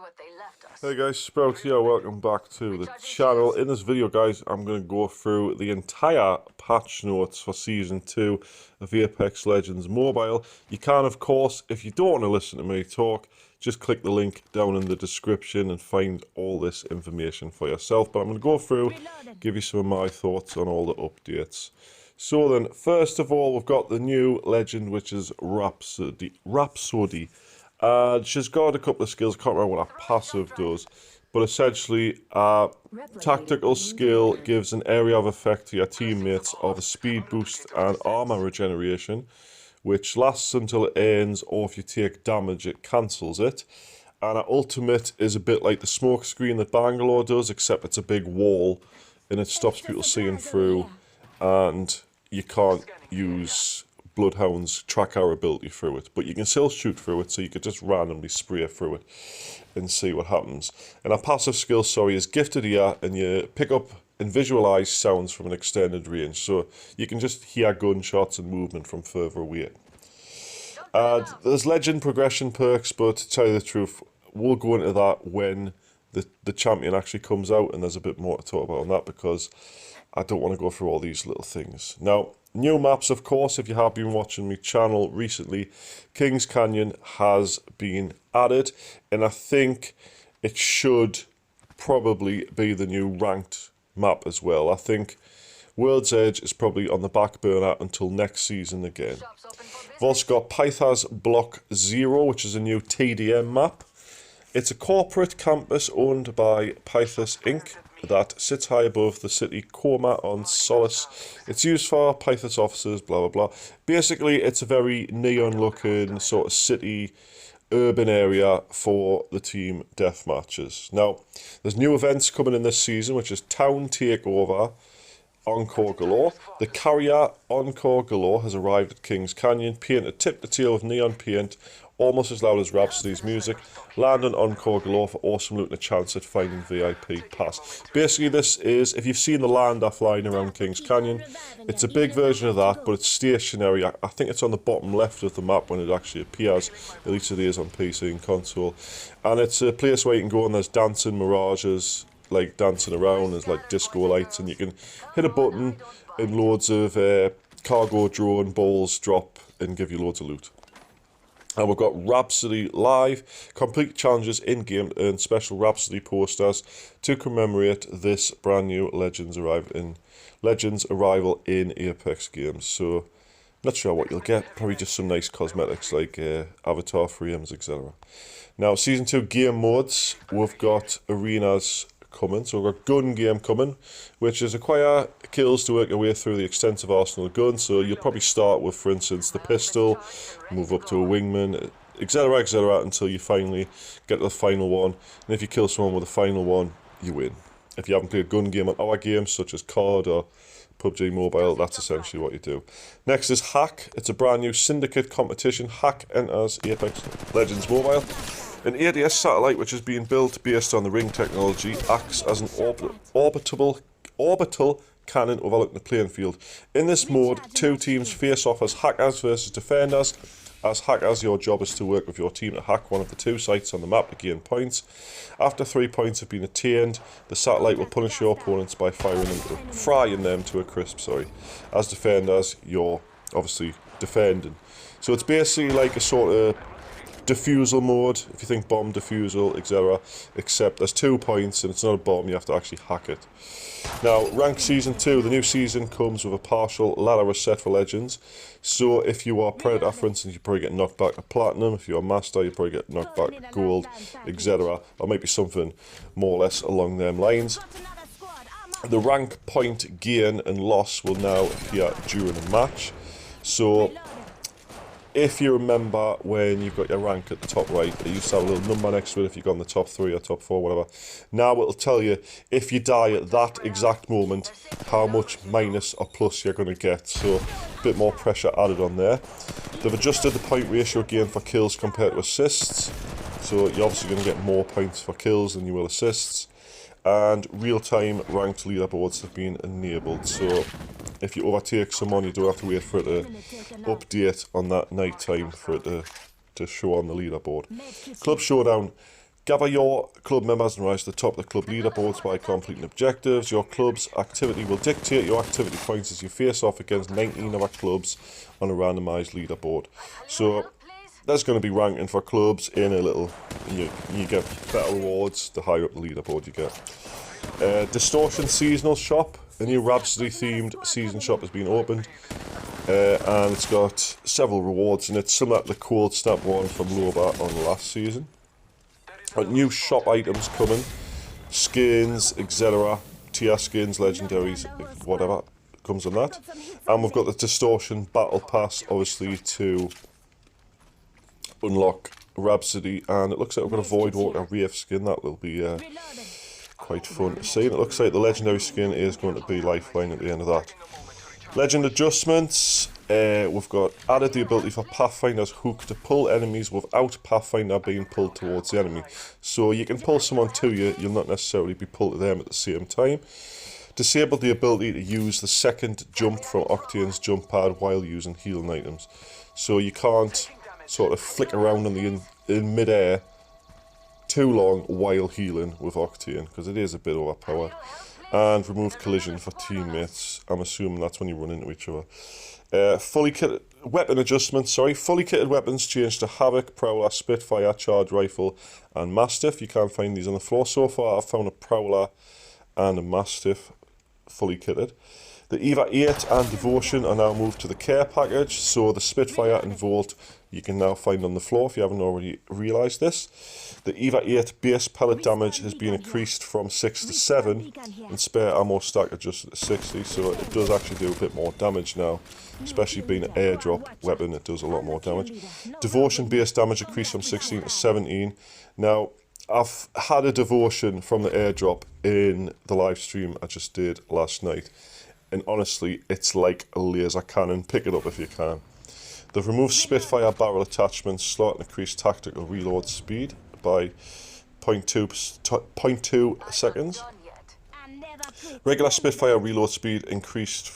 what they left us. Hey guys, Sprout here, welcome back to the channel. In this video guys, I'm going to go through the entire patch notes for Season 2 of Apex Legends Mobile. You can, of course, if you don't want to listen to me talk, just click the link down in the description and find all this information for yourself. But I'm going to go through, give you some of my thoughts on all the updates. So then, first of all, we've got the new legend, which is Rhapsody. She's got a couple of skills, I can't remember what her passive does, but essentially, tactical skill gives an area of effect to your teammates of a speed boost and armor regeneration, which lasts until it ends, or if you take damage, it cancels it. And her ultimate is a bit like the smoke screen that Bangalore does, except it's a big wall, and it stops people seeing through, and you can't use Bloodhound's track our ability through it, but you can still shoot through it, so you could just randomly spray through it and see what happens. And our passive skill, is gifted here, and you pick up and visualize sounds from an extended range, so you can just hear gunshots and movement from further away. There's legend progression perks, but to tell you the truth, we'll go into that when the champion actually comes out, and there's a bit more to talk about on that, because I don't want to go through all these little things. Now, new maps, of course, if you have been watching my channel recently, Kings Canyon has been added, and I think it should probably be the new ranked map as well. I think World's Edge is probably on the back burner until next season again. We've also got Pytha's Block 0, which is a new TDM map. It's a corporate campus owned by Pythas Inc. that sits high above the city coma on Solace. It's used for Pythas officers, blah, blah, blah. Basically, it's a very neon-looking sort of city, urban area for the team deathmatches. Now, there's new events coming in this season, which is Town Takeover, Encore Galore. The Carrier Encore Galore has arrived at Kings Canyon, painted tip to tail with neon paint, almost as loud as Rhapsody's music. Land on Encore Galore for awesome loot and a chance at finding VIP pass. Basically, this is, if you've seen the lander flying around Kings Canyon, it's a big version of that, but it's stationary. I think it's on the bottom left of the map when it actually appears, at least it is on PC and console. And it's a place where you can go and there's dancing mirages, like dancing around, there's like disco lights, and you can hit a button and loads of cargo drone balls drop and give you loads of loot. And we've got Rhapsody Live. Complete challenges in-game to earn special Rhapsody posters to commemorate this brand new Legends arrival in Apex games. So, not sure what you'll get. Probably just some nice cosmetics like avatar frames, etc. Now, Season 2 game modes. We've got arenas coming. So we've got gun game coming, which is acquire kills to work your way through the extensive arsenal of guns. So you'll probably start with, for instance, the pistol, move up to a wingman, etc, etc, until you finally get to the final one. And if you kill someone with the final one, you win. If you haven't played a gun game on our games, such as COD or PUBG Mobile, that's essentially what you do. Next is Hack. It's a brand new syndicate competition. Hack enters Apex Legends Mobile. An ADS satellite, which is being built based on the ring technology, acts as an orbital cannon overlooking the playing field. In this mode, two teams face off as hackers versus defenders. As hackers, your job is to work with your team to hack one of the two sites on the map to gain points. After 3 points have been attained, the satellite will punish your opponents by frying them to a crisp. As defenders, you're obviously defending. So it's basically like a sort of defusal mode, if you think bomb defusal, etc. Except there's 2 points and it's not a bomb, you have to actually hack it. Now, Ranked Season 2, the new season comes with a partial ladder reset for Legends. So if you are Predator, for instance, you probably get knocked back to Platinum. If you're Master, you probably get knocked back to Gold, etc. Or maybe something more or less along them lines. The rank point gain and loss will now appear during a match. So if you remember when you've got your rank at the top right, it used to have a little number next to it if you got in the top 3 or top 4, whatever. Now it'll tell you, if you die at that exact moment, how much minus or plus you're going to get. So, a bit more pressure added on there. They've adjusted the point ratio gain for kills compared to assists. So, you're obviously going to get more points for kills than you will assists. And real-time ranked leaderboards have been enabled. So, if you overtake someone, you don't have to wait for it to update on that night time for it to show on the leaderboard. Club Showdown Gather your club members and rise to the top of the club leaderboards by completing objectives. Your club's activity will dictate your activity points as you face off against 19 other clubs on a randomised leaderboard. So there's going to be ranking for clubs in a little. You get better rewards the higher up the leaderboard you get. Distortion Seasonal Shop. A new Rhapsody themed season shop has been opened. And it's got several rewards in it, similar to the Cold Snap one from Loba on last season. New shop items coming, skins, etc. Tier skins, legendaries, whatever comes on that. And we've got the Distortion Battle Pass, obviously, to unlock Rhapsody. And it looks like we've got a Voidwalker Wraith skin. That will be quite fun to see. And it looks like the legendary skin is going to be Lifeline at the end of that. Legend adjustments. We've got added the ability for Pathfinder's Hook to pull enemies without Pathfinder being pulled towards the enemy. So you can pull someone to you, you'll not necessarily be pulled to them at the same time. Disabled the ability to use the second jump from Octane's jump pad while using healing items. So you can't sort of flick around in mid-air too long while healing with Octane, because it is a bit overpowered. And remove collision for teammates. I'm assuming that's when you run into each other. Fully kitted weapons changed to Havoc, Prowler, Spitfire, Charge Rifle, and Mastiff. You can't find these on the floor so far. I've found a Prowler and a Mastiff fully kitted. The Eva 8 and Devotion are now moved to the care package, so the Spitfire and Volt you can now find on the floor if you haven't already realised this. The Eva 8 base pellet damage has been increased from 6 to 7, and spare ammo stack adjusted to 60, so it does actually do a bit more damage now, especially being an airdrop weapon, it does a lot more damage. Devotion base damage increased from 16 to 17. Now, I've had a Devotion from the airdrop in the live stream I just did last night, and honestly, it's like a laser cannon. Pick it up if you can. They've removed Spitfire barrel attachments, slightly increased tactical reload speed by 0.2 seconds. Regular Spitfire reload speed increased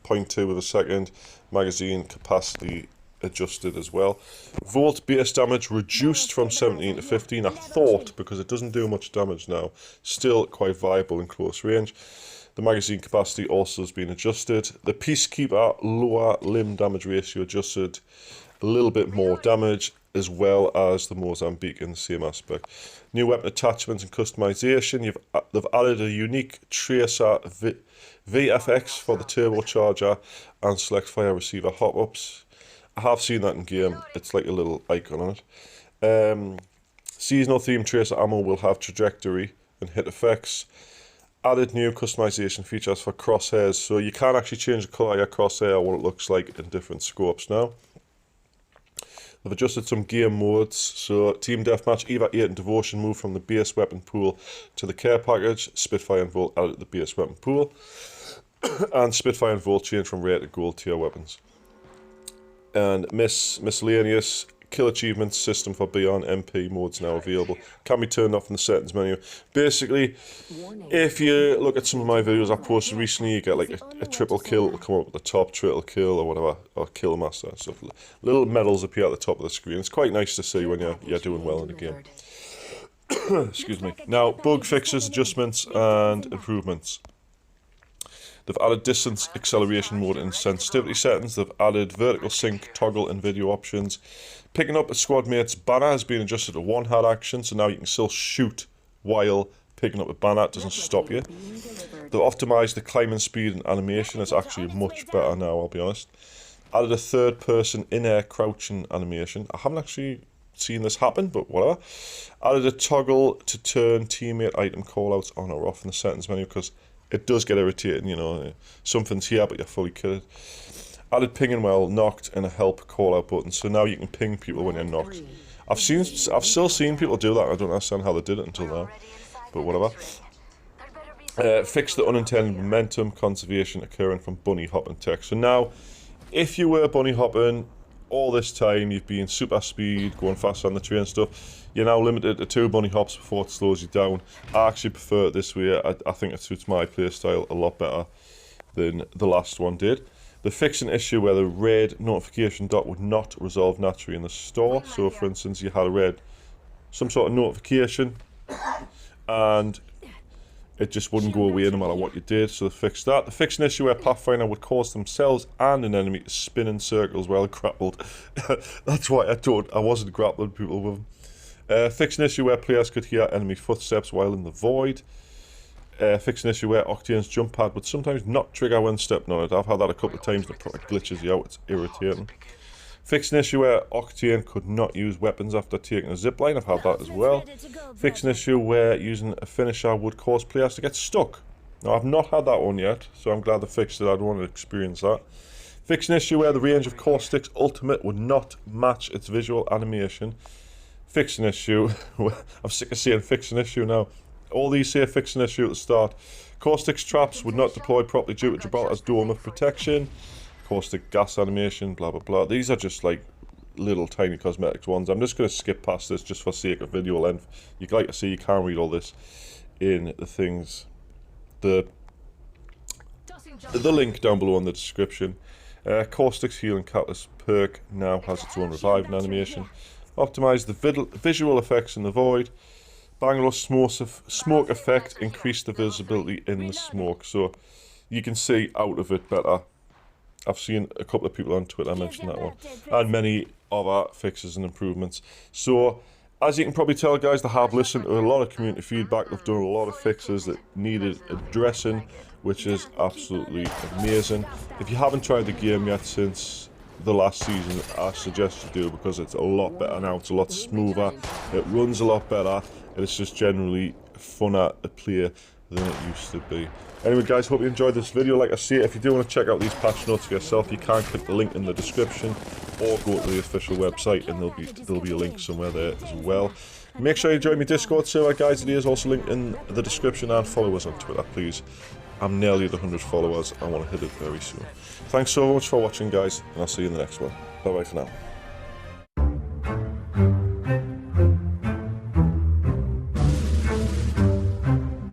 0.2 of a second. Magazine capacity adjusted as well. Volt base damage reduced from 17 to 15. I thought, because it doesn't do much damage now, still quite viable in close range. The magazine capacity also has been adjusted. The Peacekeeper lower limb damage ratio adjusted a little bit more damage, as well as the Mozambique in the same aspect. New weapon attachments and customization. They've added a unique Tracer VFX for the turbocharger and select fire receiver hop-ups. I have seen that in game. It's like a little icon on it. Seasonal themed Tracer ammo will have trajectory and hit effects. Added new customization features for crosshairs, so you can actually change the colour of your crosshair, what it looks like in different scopes now. They've adjusted some game modes, so Team Deathmatch, Eva 8 and Devotion moved from the base weapon pool to the care package. Spitfire and Volt added to the base weapon pool. And Spitfire and Volt changed from rare to gold tier weapons. And miscellaneous kill achievements system for Beyond MP modes now available. Can be turned off in the settings menu. Basically, if you look at some of my videos I posted recently, you get like a triple kill, it'll come up at the top, triple kill or whatever, or kill master and stuff. Little medals appear at the top of the screen. It's quite nice to see when you're doing well in the game. Excuse me. Now, bug fixes, adjustments and improvements. They've added distance acceleration mode and sensitivity settings. They've added vertical sync, toggle and video options. Picking up a squad mate's banner has been adjusted to one-hand action, so now you can still shoot while picking up a banner. It doesn't stop you. They've optimised the climbing speed and animation. It's actually much better now, I'll be honest. Added a third-person in-air crouching animation. I haven't actually seen this happen, but whatever. Added a toggle to turn teammate item callouts on or off in the settings menu, because it does get irritating, you know. Something's here, but you're fully killed. Added pinging while knocked and a help call out button, so now you can ping people when you're knocked. I've still seen people do that. I don't understand how they did it until now, but whatever. Fix the unintended momentum conservation occurring from bunny hopping text. So now, if you were bunny hopping all this time, you've been super speed, going fast on the train and stuff, you're now limited to 2 bunny hops before it slows you down. I actually prefer it this way. I think it suits my playstyle a lot better than the last one did. They fixed an issue where the red notification dot would not resolve naturally in the store. So, for instance, you had a red some sort of notification, and it just wouldn't go away no matter what you did, so they fixed that. They fixed an issue where Pathfinder would cause themselves and an enemy to spin in circles while grappled. That's why I wasn't grappling people with them. Fixed an issue where players could hear enemy footsteps while in the void. Fixed an issue where Octane's jump pad would sometimes not trigger when stepping on it. I've had that a couple of times and it probably glitches you out, it's irritating. Fixed an issue where Octane could not use weapons after taking a zipline. I've had that as well. Fixed an issue where using a finisher would cause players to get stuck. Now, I've not had that one yet, so I'm glad they fixed it. I don't want to experience that. Fixed an issue where the range of Caustic's ultimate would not match its visual animation. Fixed an issue where, I'm sick of saying fixed an issue now. All these say fixed an issue at the start. Caustic's traps would not deploy properly due to Gibraltar's dome of protection. Caustic gas animation, blah blah blah. These are just like little tiny cosmetics ones. I'm just going to skip past this just for sake of video length. You'd like to see, you can't read all this in the things. The link down below in the description. Caustic's healing catalyst perk now has its own reviving animation. Optimize the visual effects in the void. Bangalore smoke effect increased the visibility in the smoke, so you can see out of it better. I've seen a couple of people on Twitter mention that one, and many other fixes and improvements. So, as you can probably tell, guys, they have listened to a lot of community feedback. They've done a lot of fixes that needed addressing, which is absolutely amazing. If you haven't tried the game yet since the last season, I suggest you do, because it's a lot better now. It's a lot smoother, it runs a lot better, and it's just generally funner to play than it used to be. Anyway, guys, hope you enjoyed this video. Like I say, if you do want to check out these patch notes for yourself, you can click the link in the description or go to the official website, and there'll be a link somewhere there as well. Make sure you join my Discord server, guys. It is also linked in the description, and follow us on Twitter, please. I'm nearly at 100 followers. I want to hit it very soon. Thanks so much for watching, guys, and I'll see you in the next one. Bye bye for now.